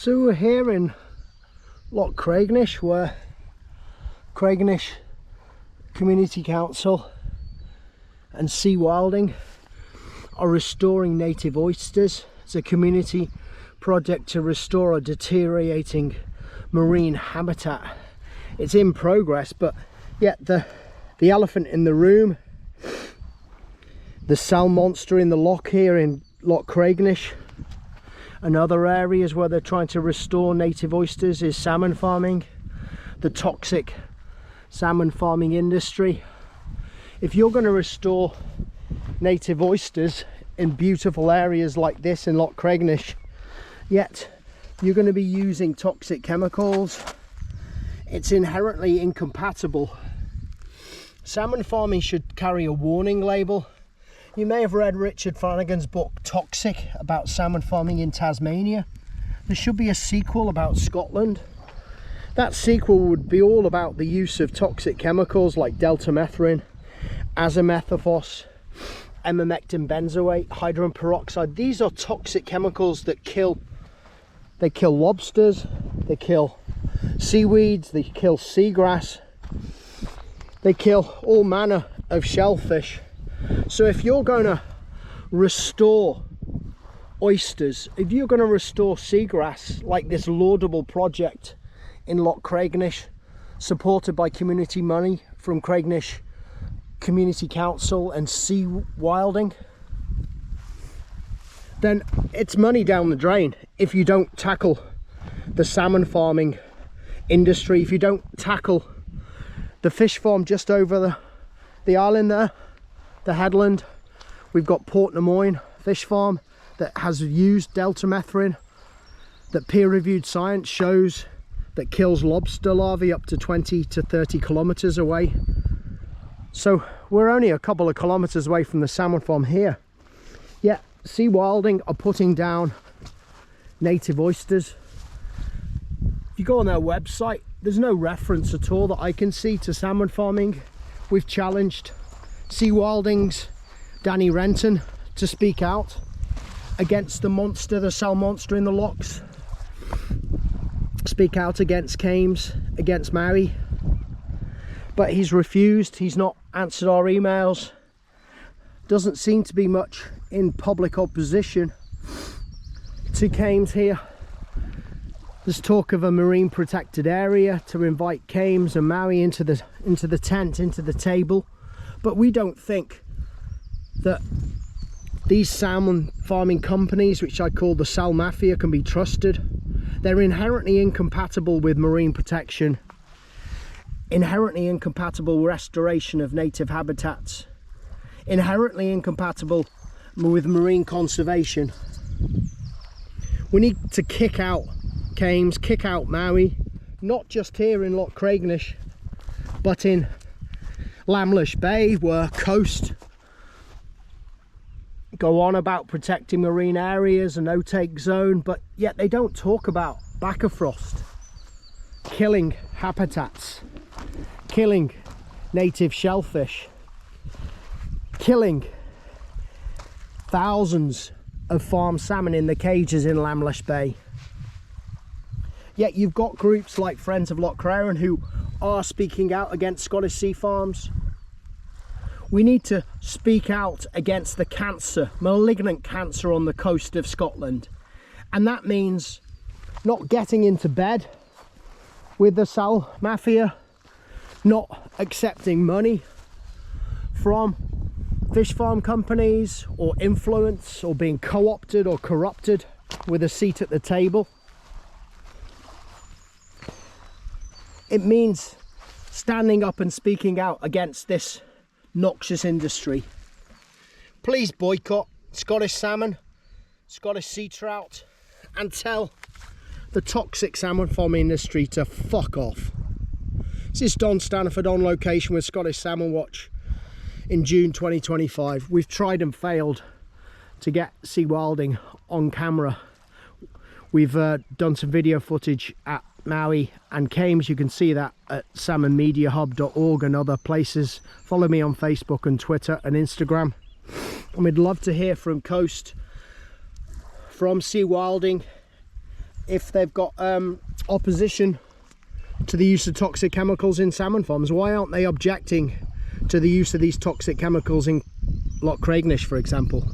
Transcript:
So we're here in Loch Craignish, where Craignish Community Council and Seawilding are restoring native oysters. It's a community project to restore a deteriorating marine habitat. It's in progress, but yet the elephant in the room, the sal monster in the loch here in Loch Craignish, and other areas where they're trying to restore native oysters, is salmon farming, the toxic salmon farming industry. If you're going to restore native oysters in beautiful areas like this in Loch Craignish, yet you're going to be using toxic chemicals, it's inherently incompatible. Salmon farming should carry a warning label. You may have read Richard Flanagan's book Toxic, about salmon farming in Tasmania. There should be a sequel about Scotland. That sequel would be all about the use of toxic chemicals like deltamethrin, azamethophos, emamectin benzoate, hydrogen peroxide. These are toxic chemicals that kill lobsters, they kill seaweeds, they kill seagrass, they kill all manner of shellfish. So if you're going to restore oysters, if you're going to restore seagrass like this laudable project in Loch Craignish, supported by community money from Craignish Community Council and Seawilding, then it's money down the drain if you don't tackle the salmon farming industry, if you don't tackle the fish farm just over the island there, the headland. We've got Port Lemoyne fish farm that has used deltamethrin, that peer-reviewed science shows that kills lobster larvae up to 20 to 30 kilometers away. So we're only a couple of kilometers away from the salmon farm here, yet Seawilding are putting down native oysters. If you go on their website, there's no reference at all that I can see to salmon farming. We've challenged Seawilding's Danny Renton to speak out against the monster, the sal monster in the lochs, speak out against Kames, against Maui, but he's refused. He's not answered our emails. Doesn't seem to be much in public opposition to Kames here. There's talk of a marine protected area to invite Kames and Maui into the tent, into the table. But we don't think that these salmon farming companies, which I call the sal mafia, can be trusted. They're inherently incompatible with marine protection, inherently incompatible with restoration of native habitats, inherently incompatible with marine conservation. We need to kick out Kames, kick out Maui, not just here in Loch Craignish, but in Lamlish Bay, where Coast go on about protecting marine areas, and no-take zone, but yet they don't talk about backfrost killing habitats, killing native shellfish, killing thousands of farmed salmon in the cages in Lamlish Bay. Yet you've got groups like Friends of Loch Craignish who are speaking out against Scottish sea farms. We need to speak out against the cancer, malignant cancer on the coast of Scotland. And that means not getting into bed with the sal mafia, not accepting money from fish farm companies or influence, or being co-opted or corrupted with a seat at the table. It means standing up and speaking out against this noxious industry. Please boycott Scottish salmon, Scottish sea trout, and tell the toxic salmon farming industry to fuck off. This is Don Stanford on location with Scottish Salmon Watch in June 2025. We've tried and failed to get Seawilding on camera. We've done some video footage at Maui and Kames. You can see that at salmonmediahub.org and other places. Follow me on Facebook and Twitter and Instagram. And we'd love to hear from Coast, from Seawilding, if they've got opposition to the use of toxic chemicals in salmon farms, why aren't they objecting to the use of these toxic chemicals in Loch Craignish, for example?